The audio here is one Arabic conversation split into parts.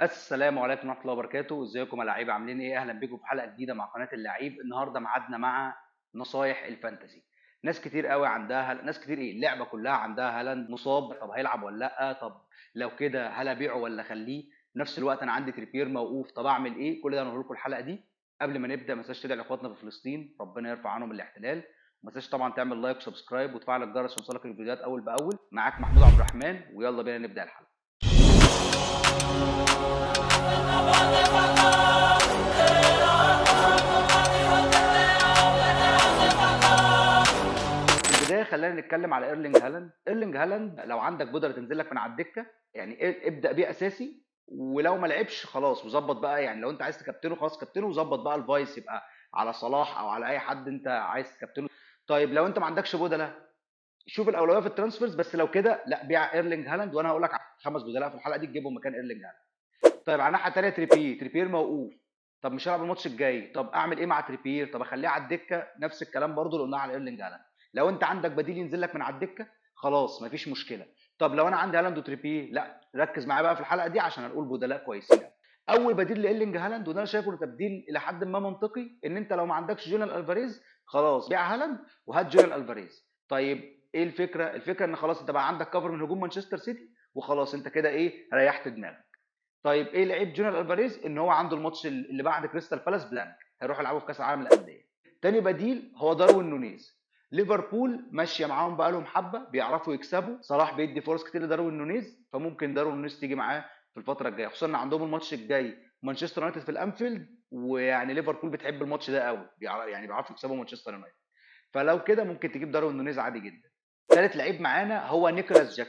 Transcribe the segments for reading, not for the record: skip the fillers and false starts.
السلام عليكم ورحمة الله وبركاته، ازيكم يا لعيبة عاملين ايه؟ اهلا بيكم في حلقة جديدة مع قناة اللعيب. النهارده ميعادنا مع نصايح الفانتسي. ناس كتير قوي عندها ناس كتير ايه اللعبة كلها عندها هالاند مصاب، طب هيلعب ولا لا؟ طب لو كده هل ابيعه ولا اخليه؟ في نفس الوقت انا عندي تريبير موقوف، طب اعمل ايه؟ كل ده هنقول لكم الحلقة دي. قبل ما نبدأ ما تنساش تدعي لاخواتنا في فلسطين ربنا يرفع عنهم الاحتلال، وما تنساش طبعا تعمل لايك وسبسكرايب وتفعل الجرس ويوصلك الفيديوهات اول باول. معاك محمود عبد الرحمن ويلا بينا نبدأ الحلقة. في البدايه خلينا نتكلم على ايرلينج هالاند لو عندك بودره تنزل لك من على الدكه يعني ابدا بيه اساسي، ولو ما لعبش خلاص وظبط بقى. يعني لو انت عايز تكابتنه خلاص كابتنه وظبط بقى الفايس يبقى على صلاح او على اي حد انت عايز تكابتنه. طيب لو انت ما عندكش بدله شوف الاولويه في الترانسفيرز، بس لو كده لا بيع ايرلينج هالاند، وانا هقول لك على 5 بدلاء في الحلقه دي تجيبهم مكان ايرلينج هالاند. طيب على الناحيه الثانيه تريبير موقوف، طب مش هلعب الماتش الجاي، طب اعمل ايه مع تريبير؟ طب اخليه على الدكه؟ نفس الكلام برضو اللي قلناه على ايرلينج هالاند. لو انت عندك بديل ينزل لك من على الدكه خلاص مفيش مشكله. طب لو انا عندي هالاند وتريبير، لا ركز معايا بقى في الحلقه دي عشان هنقول بدلاء كويسين قوي. اول بديل لايرلينج هالاند وده انا شايفه انه تبديل الى حد ما منطقي، ان انت لو ما عندكش جونال الفاريز خلاص بيع هالاند وهات جونال الفاريز. طيب ايه الفكره؟ الفكره ان خلاص انت بقى عندك كفر من هجوم مانشستر سيتي وخلاص انت كده ايه ريحت دماغك. طيب ايه لعيب جونيور الفاريز؟ ان هو عنده الماتش اللي بعد كريستال بالاس بلانك هيروح يلعبوا في كاس العالم للانديه. تاني بديل هو داروين نونيز. ليفربول ماشيه معاهم بقالهم حبه بيعرفوا يكسبوا، صلاح بيدي فرص كتير لداروين نونيز، فممكن داروين نونيز تيجي معاه في الفتره الجايه، خصوصا ان عندهم الماتش الجاي مانشستر يونايتد في الانفيلد، ويعني ليفربول بتحب الماتش ده قوي، يعني بيعرفوا يكسبوا مانشستر يونايتد. فلو كده ممكن تجيب داروين نونيز عادي جدا. ثالث لعيب معانا هو نيكولاس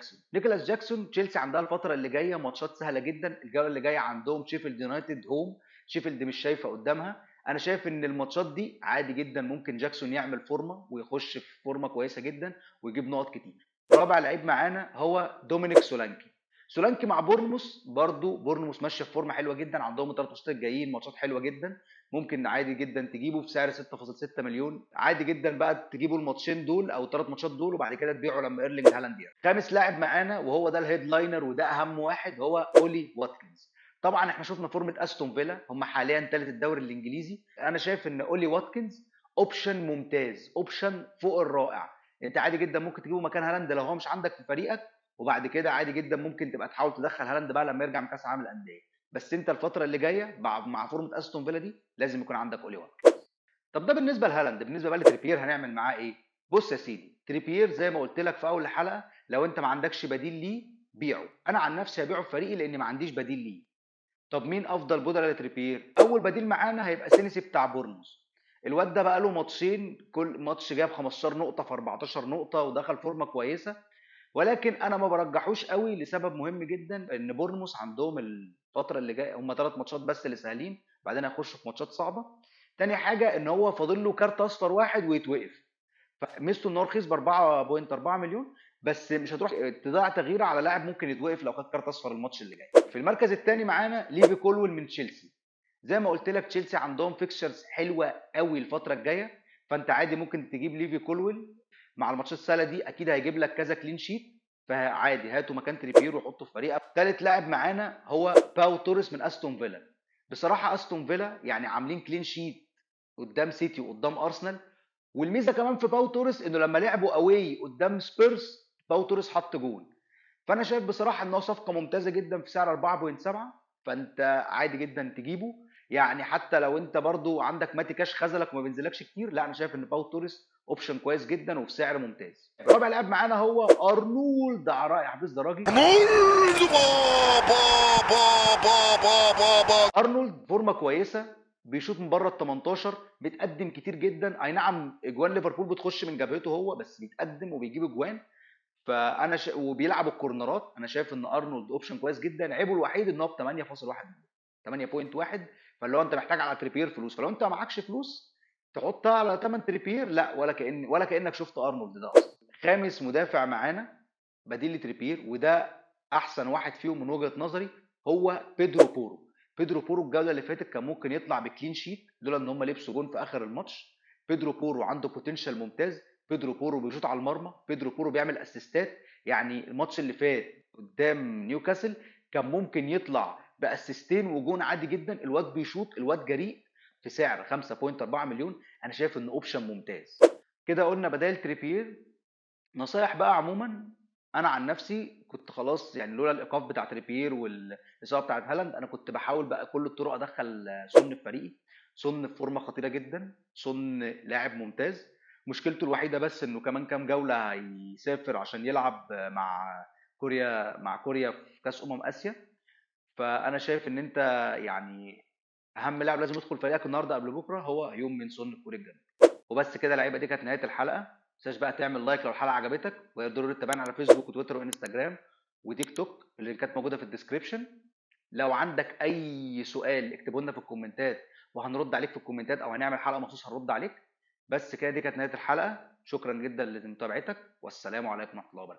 جاكسون. تشيلسي عندها الفتره اللي جايه ماتشات سهله جدا، الجوله اللي جايه عندهم شيفيلد يونايتد هوم. شيفيلد مش شايفه قدامها، انا شايف ان الماتشات دي عادي جدا ممكن جاكسون يعمل فورمه ويخش في فورمه كويسه جدا ويجيب نقط كتير. رابع لعيب معانا هو دومينيك سولانكي مع بورنموث، برضو بورنموث ماشيه في فورمه حلوه جدا، عندهم الثلاث ماتشات الجايين ماتشات حلوه جدا، ممكن عادي جدا تجيبه بسعر 6.6 مليون عادي جدا بقى، تجيبوا الماتشين دول او الثلاث ماتشات دول وبعد كده تبيعوا لما ايرلينج هالاند يرجع. خامس لاعب معانا وهو ده الهيدلاينر وده اهم واحد هو اولي واتكنز. طبعا احنا شفنا فورمه استون فيلا، هم حاليا ثالث الدوري الانجليزي، انا شايف ان اولي واتكنز اوبشن ممتاز، اوبشن فوق الرائع. انت عادي جدا ممكن تجيبه مكان هالاند لو هو مش عندك في فريقك، وبعد كده عادي جدا ممكن تبقى تحاول تدخل هالاند بقى لما يرجع من كاس العالم للانديه. بس انت الفتره اللي جايه مع فورمه استون فيلا دي لازم يكون عندك اولي واتكنز. طب ده بالنسبه لهالاند، بالنسبه بقى لتريبير هنعمل معاه ايه؟ بص يا سيدي، تريبير زي ما قلت لك في اول حلقه لو انت ما عندكش بديل ليه بيعه، انا عن نفسي هبيعه في فريقي لان ما عنديش بديل ليه. طب مين افضل بدلاء لتريبير؟ اول بديل معانا هيبقى سينيسي بتاع بورنموث. الواد ده بقى له ماتشين كل ماتش جاب 15 نقطه في 14 نقطه ودخل فورمه كويسه، ولكن انا ما برجحوش قوي لسبب مهم جدا، ان بورنموث عندهم الفتره اللي جايه هم 3 ماتشات بس اللي سهلين، بعدين هيخشوا في ماتشات صعبه. تاني حاجه ان هو فاضل له كارت اصفر واحد ويتوقف، فميزته ان هو رخيص ب 4.4 مليون، بس مش هتروح تضيع تغيير على لاعب ممكن يتوقف لو خد كارت اصفر الماتش اللي جاي. في المركز الثاني معانا ليفي كولويل من تشيلسي. زي ما قلت لك تشيلسي عندهم فيكشرز حلوه قوي الفتره الجايه، فانت عادي ممكن تجيب ليفي كولويل مع الماتشات السهله دي، اكيد هيجيب لك كذا كلين شيت، فعادي هاته مكان تريبير وحطه في فريقك. ثالث لاعب معانا هو باو توريس من استون فيلا. بصراحه استون فيلا يعني عاملين كلين شيت قدام سيتي وقدام ارسنال، والميزه كمان في باو توريس انه لما لعبوا اواي قدام سبيرز باو توريس حط جول. فانا شايف بصراحه ان هو صفقه ممتازه جدا في سعر 4.7، فانت عادي جدا تجيبه. يعني حتى لو انت برضو عندك ماتي كاش خذلك وما بينزلكش كتير، لا انا شايف ان باو توريس اوبشن كويس جدا وفي سعر ممتاز. رابع لاعب معانا هو ارنولد عراء يا حبيبي ده راجل. رونالدو بابا. ارنولد فورمه كويسه، بيشوط من بره ال 18، بيتقدم كتير جدا، اي نعم اجوان ليفربول بتخش من جبهته هو بس بيتقدم وبيجيب اجوان. وبيلعب الكورنرات، انا شايف ان ارنولد اوبشن كويس جدا، عيبه الوحيد ان هو ب 8.1 8.1، فاللي هو انت محتاج على تريبير فلوس، فلو انت معكش فلوس تحطها على 8 تريبير لا، ولا كانك شفت ارنولد ده اصلا. خامس مدافع معانا بديل لتريبير وده احسن واحد فيهم من وجهة نظري هو بيدرو بورو الجوله اللي فاتت كان ممكن يطلع بكلين شيت لولا ان هم لبسوا جون في اخر الماتش. بيدرو بورو عنده بوتنشال ممتاز، بيدرو بورو بيشوط على المرمى، بيدرو بورو بيعمل اسيستات، يعني الماتش اللي فات قدام نيوكاسل كان ممكن يطلع باسيستين وجون عادي جدا، الواد بيشوط، الواد جريء، في سعر 5.4 مليون. انا شايف انه اوبشن ممتاز. كده قلنا بدائل تريبير. نصايح بقى عموما، انا عن نفسي كنت خلاص يعني لولا الايقاف بتاع تريبير والاصابه بتاعت هالاند، انا كنت بحاول بقى كل الطرق ادخل سون في فريقي. سون في فورمه خطيره جدا، سون لاعب ممتاز. مشكلته الوحيده بس انه كمان كام جوله هيسافر عشان يلعب مع كوريا في كاس اسيا. فانا شايف ان انت يعني اهم لاعب لازم يدخل فريقك النهارده قبل بكره هو هيوم من سون الكوري الجنوبي. وبس كده اللعيبه، دي كانت نهايه الحلقه. ما تنساش بقى تعمل لايك لو الحلقه عجبتك، وضروري تتابعنا على فيسبوك وتويتر وانستجرام وتيك توك، اللينكات موجوده في الديسكريبشن. لو عندك اي سؤال اكتبه لنا في الكومنتات، وهنرد عليك في الكومنتات، او هنعمل حلقه مخصوص هنرد عليك. بس كده دي كانت نهايه الحلقه. شكرا جدا لمتابعتك، والسلام عليكم ورحمه الله وبركاته.